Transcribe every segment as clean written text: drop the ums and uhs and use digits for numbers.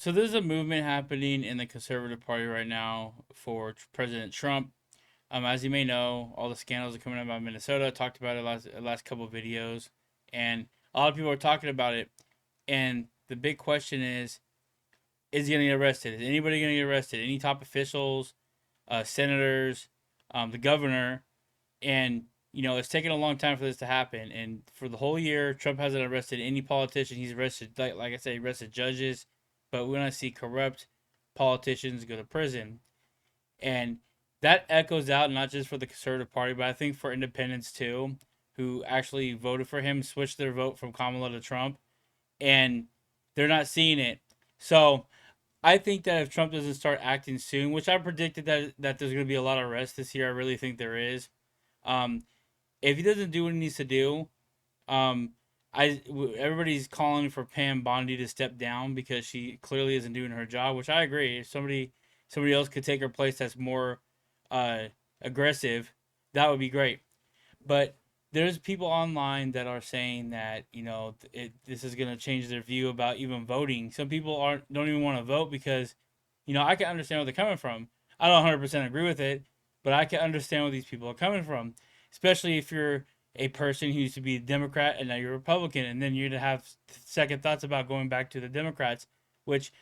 So there's a movement happening in the Conservative Party right now for President Trump. As you may know, all the scandals are coming out about Minnesota. I talked about it last couple of videos, and a lot of people are talking about it. And the big question is he going to get arrested? Is anybody going to get arrested? Any top officials, senators, the governor, and it's taken a long time for this to happen. And for the whole year, Trump hasn't arrested any politician. He's arrested, like I said, he arrested judges, but we're gonna see corrupt politicians go to prison, and that echoes out not just for the Conservative Party, but I think for independents too, who actually voted for him, switched their vote from Kamala to Trump, and they're not seeing it. So I think that if Trump doesn't start acting soon, which I predicted that there's going to be a lot of arrests this year, I really think there is. Um, if he doesn't do what he needs to do, um, everybody's calling for Pam Bondi to step down because she clearly isn't doing her job, which I agree. If somebody else could take her place that's more uh, aggressive, that would be great. But there's people online that are saying that this is going to change their view about even voting. Some people don't even want to vote because I can understand where they're coming from. I don't 100% agree with it, but I can understand where these people are coming from, especially if you're a person who used to be a Democrat and now you're a Republican, and then you're to have second thoughts about going back to the Democrats, which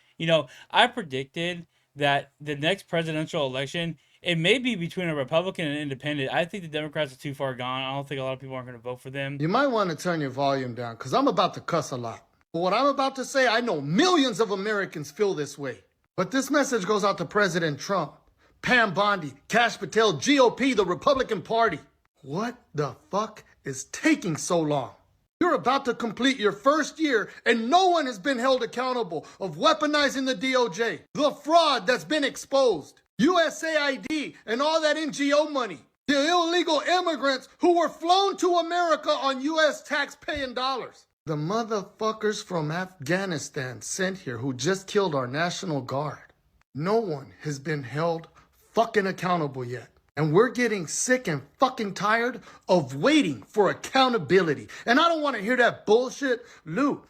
I predicted that the next presidential election it may be between a Republican and an independent. I think the Democrats are too far gone. I don't think a lot of people aren't going to vote for them. You might want to turn your volume down because I'm about to cuss a lot. But what I'm about to say, I know millions of Americans feel this way. But this message goes out to President Trump, Pam Bondi, Kash Patel, GOP, the Republican Party. What the fuck is taking so long? You're about to complete your first year and no one has been held accountable of weaponizing the DOJ, the fraud that's been exposed, USAID and all that NGO money, the illegal immigrants who were flown to America on US tax-paying dollars, the motherfuckers from Afghanistan sent here who just killed our National Guard. No one has been held fucking accountable yet. And we're getting sick and fucking tired of waiting for accountability. And I don't want to hear that bullshit. Lou,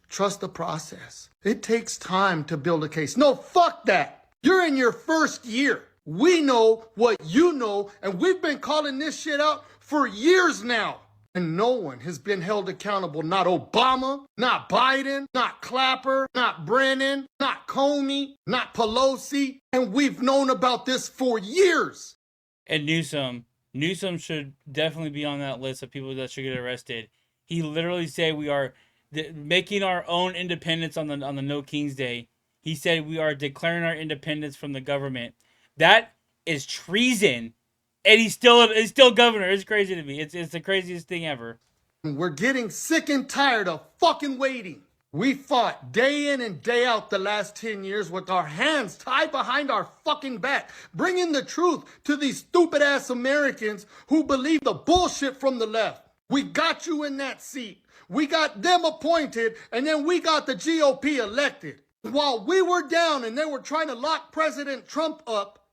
trust the process. It takes time to build a case. No, fuck that. You're in your first year. We know what you know, and we've been calling this shit out for years now. And no one has been held accountable. Not Obama, not Biden, not Clapper, not Brennan, not Comey, not Pelosi. And we've known about this for years. And Newsom should definitely be on that list of people that should get arrested. He literally said we are making our own independence on the No Kings Day. He said we are declaring our independence from the government. That is treason, and he's still governor. It's crazy to me. It's the craziest thing ever. We're getting sick and tired of fucking waiting. We fought day in and day out the last 10 years with our hands tied behind our fucking back, bringing the truth to these stupid ass Americans who believe the bullshit from the left. We got you in that seat. We got them appointed, and then we got the GOP elected. While we were down and they were trying to lock President Trump up,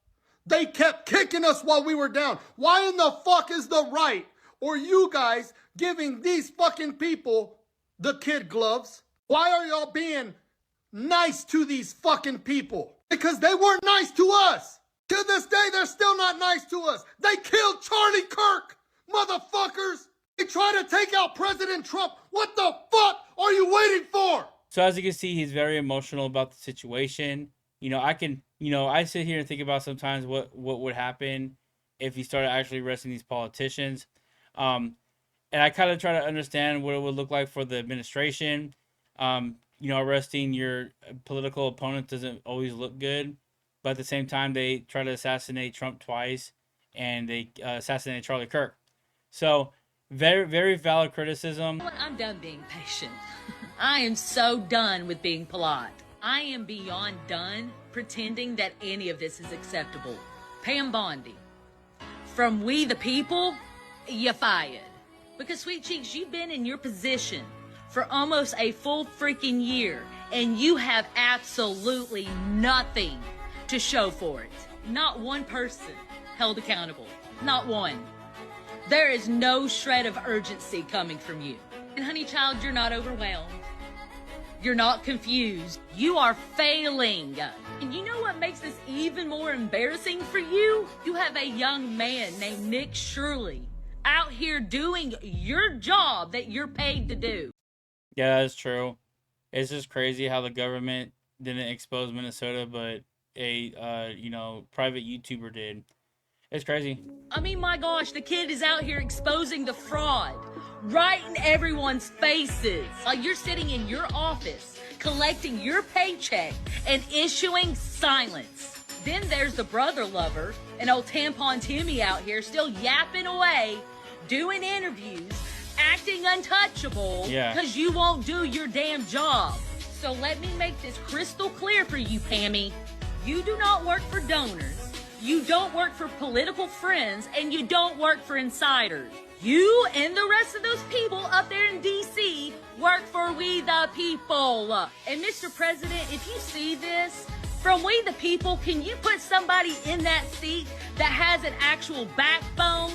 they kept kicking us while we were down. Why in the fuck is the right or you guys giving these fucking people the kid gloves? Why are y'all being nice to these fucking people? Because they weren't nice to us. To this day, they're still not nice to us. They killed Charlie Kirk, motherfuckers. They try to take out President Trump. What the fuck are you waiting for? So as you can see, he's very emotional about the situation. I sit here and think about sometimes what would happen if he started actually arresting these politicians. And I kind of try to understand what it would look like for the administration. Arresting your political opponent doesn't always look good, but at the same time, they try to assassinate Trump twice, and they assassinated Charlie Kirk. So, very, very valid criticism. I'm done being patient. I am so done with being polite. I am beyond done pretending that any of this is acceptable. Pam Bondi, from We the People, you fired. Because, Sweet Cheeks, you've been in your position for almost a full freaking year, and you have absolutely nothing to show for it. Not one person held accountable. Not one. There is no shred of urgency coming from you. And honey child, you're not overwhelmed. You're not confused. You are failing. And you know what makes this even more embarrassing for you? You have a young man named Nick Shirley out here doing your job that you're paid to do. Yeah, that's true. It's just crazy how the government didn't expose Minnesota, but a private YouTuber did. It's crazy. I mean, my gosh, the kid is out here exposing the fraud right in everyone's faces. Like you're sitting in your office, collecting your paycheck and issuing silence. Then there's the brother lover and old Tampon Timmy out here still yapping away, doing interviews, acting untouchable because you won't do your damn job. So let me make this crystal clear for you, Pammy. You do not work for donors. You don't work for political friends, and you don't work for insiders. You and the rest of those people up there in D.C. work for we the people. And Mr. President, if you see this, from we the people, can you put somebody in that seat that has an actual backbone?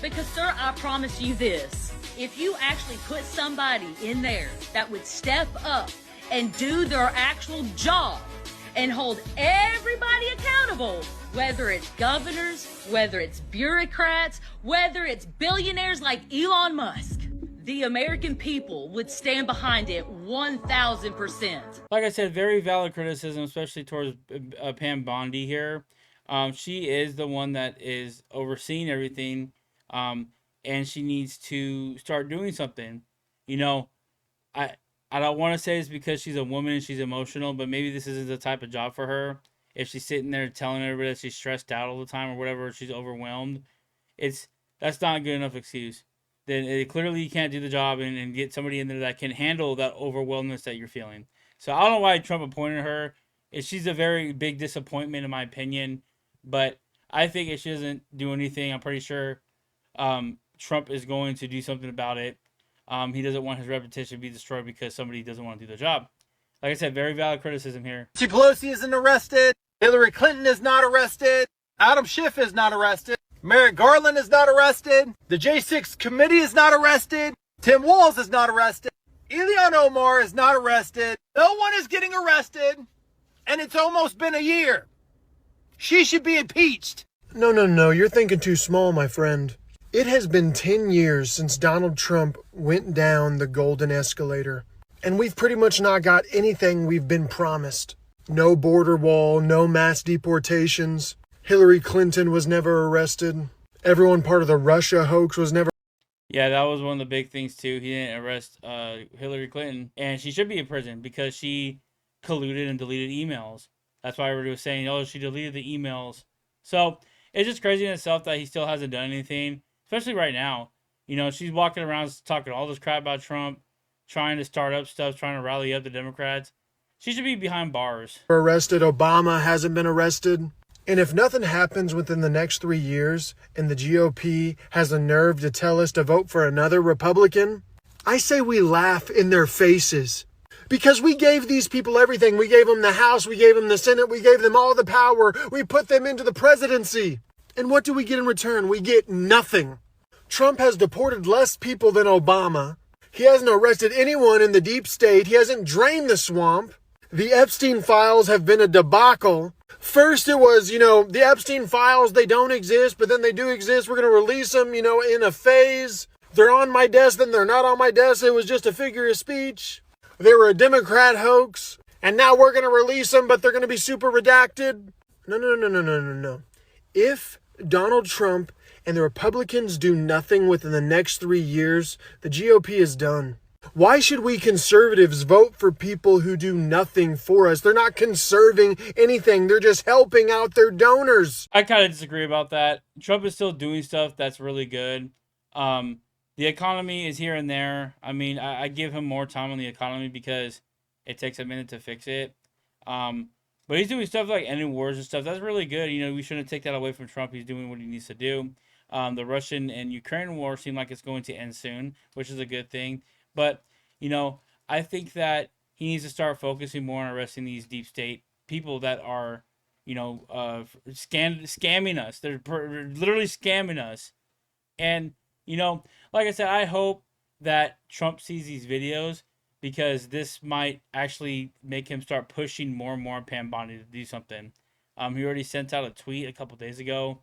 Because, sir, I promise you this. If you actually put somebody in there that would step up and do their actual job and hold everybody accountable, whether it's governors, whether it's bureaucrats, whether it's billionaires like Elon Musk, the American people would stand behind it 1,000%. Like I said, very valid criticism, especially towards Pam Bondi here. She is the one that is overseeing everything, and she needs to start doing something. You know, I don't want to say it's because she's a woman and she's emotional, but maybe this isn't the type of job for her. If she's sitting there telling everybody that she's stressed out all the time or whatever, she's overwhelmed, that's not a good enough excuse. Then clearly you can't do the job and get somebody in there that can handle that overwhelmness that you're feeling. So I don't know why Trump appointed her. She's a very big disappointment in my opinion, but I think if she doesn't do anything, I'm pretty sure Trump is going to do something about it. He doesn't want his reputation to be destroyed because somebody doesn't want to do the job. Like I said, very valid criticism here. Nancy Pelosi isn't arrested. Hillary Clinton is not arrested. Adam Schiff is not arrested. Merrick Garland is not arrested. The J6 committee is not arrested. Tim Walz is not arrested. Ilhan Omar is not arrested. No one is getting arrested. And it's almost been a year. She should be impeached. No. You're thinking too small, my friend. It has been 10 years since Donald Trump went down the golden escalator. And we've pretty much not got anything we've been promised. No border wall, no mass deportations. Hillary Clinton was never arrested. Everyone part of the Russia hoax was never... Yeah, that was one of the big things too. He didn't arrest Hillary Clinton. And she should be in prison because she colluded and deleted emails. That's why everybody was saying, oh, she deleted the emails. So it's just crazy in itself that he still hasn't done anything. Especially right now. You know, she's walking around talking all this crap about Trump, trying to start up stuff, trying to rally up the Democrats. She should be behind bars. Arrested. Obama hasn't been arrested. And if nothing happens within the next 3 years and the GOP has the nerve to tell us to vote for another Republican, I say we laugh in their faces. Because we gave these people everything. We gave them the House, we gave them the Senate, we gave them all the power. We put them into the presidency. And what do we get in return? We get nothing. Trump has deported less people than Obama. He hasn't arrested anyone in the deep state. He hasn't drained the swamp. The Epstein files have been a debacle. First it was, the Epstein files, they don't exist, but then they do exist. We're going to release them, in a phase. They're on my desk, then they're not on my desk. It was just a figure of speech. They were a Democrat hoax. And now we're going to release them, but they're going to be super redacted. No. If Donald Trump and the Republicans do nothing within the next 3 years, the GOP is done. Why should we conservatives vote for people who do nothing for us? They're not conserving anything. They're just helping out their donors. I kind of disagree about that. Trump is still doing stuff that's really good. The economy is here and there. I mean, I give him more time on the economy because it takes a minute to fix it. But he's doing stuff like ending wars and stuff. That's really good. We shouldn't take that away from Trump. He's doing what he needs to do. The Russian and Ukraine war seem like it's going to end soon, which is a good thing. But, I think that he needs to start focusing more on arresting these deep state people that are, scamming us. They're literally scamming us. And, like I said, I hope that Trump sees these videos because this might actually make him start pushing more and more on Pam Bondi to do something. He already sent out a tweet a couple days ago,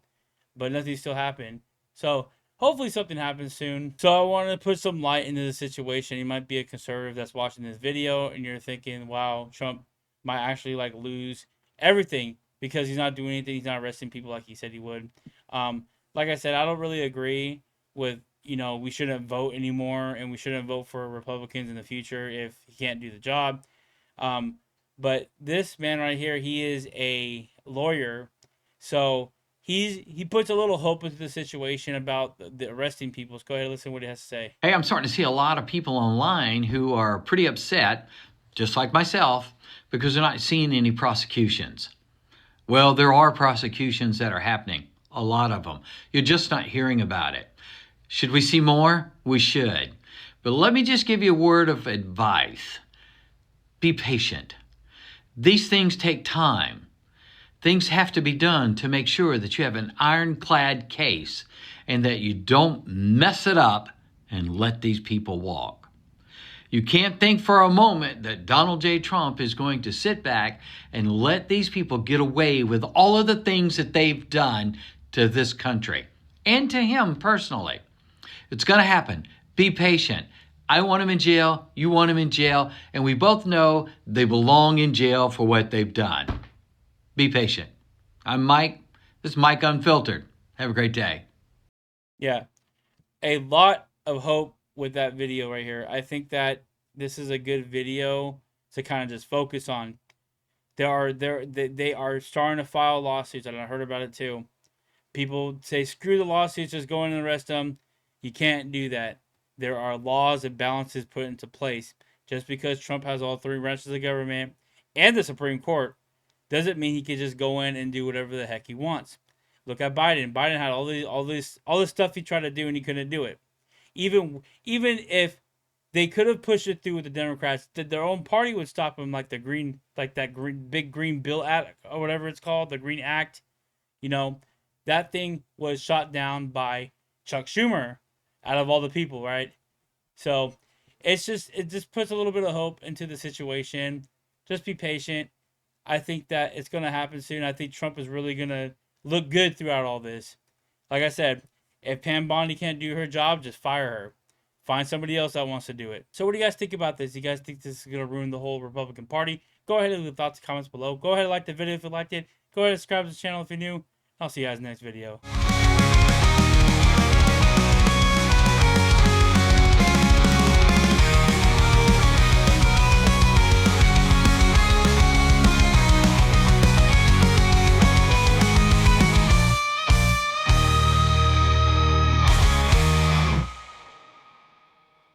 but nothing still happened. So hopefully something happens soon. So I wanted to put some light into the situation. You might be a conservative that's watching this video and you're thinking, wow, Trump might actually like lose everything because he's not doing anything. He's not arresting people like he said he would. Like I said, I don't really agree with, we shouldn't vote anymore and we shouldn't vote for Republicans in the future if he can't do the job. But this man right here, he is a lawyer. So he puts a little hope into the situation about the arresting people. So go ahead and listen to what he has to say. Hey, I'm starting to see a lot of people online who are pretty upset, just like myself, because they're not seeing any prosecutions. Well, there are prosecutions that are happening, a lot of them. You're just not hearing about it. Should we see more? We should. But let me just give you a word of advice. Be patient. These things take time. Things have to be done to make sure that you have an ironclad case and that you don't mess it up and let these people walk. You can't think for a moment that Donald J. Trump is going to sit back and let these people get away with all of the things that they've done to this country and to him personally. It's going to happen. Be patient. I want him in jail. You want him in jail. And we both know they belong in jail for what they've done. Be patient. I'm Mike. This is Mike Unfiltered. Have a great day. Yeah. A lot of hope with that video right here. I think that this is a good video to kind of just focus on. They are starting to file lawsuits, and I heard about it too. People say, screw the lawsuits, just go in and arrest them. You can't do that. There are laws and balances put into place. Just because Trump has all three branches of the government and the Supreme Court doesn't mean he can just go in and do whatever the heck he wants. Look at Biden. Biden had all this stuff he tried to do and he couldn't do it. Even if they could have pushed it through with the Democrats, their own party would stop him, like big green bill act or whatever it's called, the Green Act. That thing was shot down by Chuck Schumer out of all the people, right? So it just puts a little bit of hope into the situation. Just be patient. I think that it's going to happen soon. I think Trump is really going to look good throughout all this. Like I said, if Pam Bondi can't do her job, just fire her. Find somebody else that wants to do it. So what do you guys think about this? You guys think this is going to ruin the whole Republican Party? Go ahead and leave thoughts and comments below. Go ahead and like the video if you liked it. Go ahead and subscribe to the channel if you're new. I'll see you guys in the next video.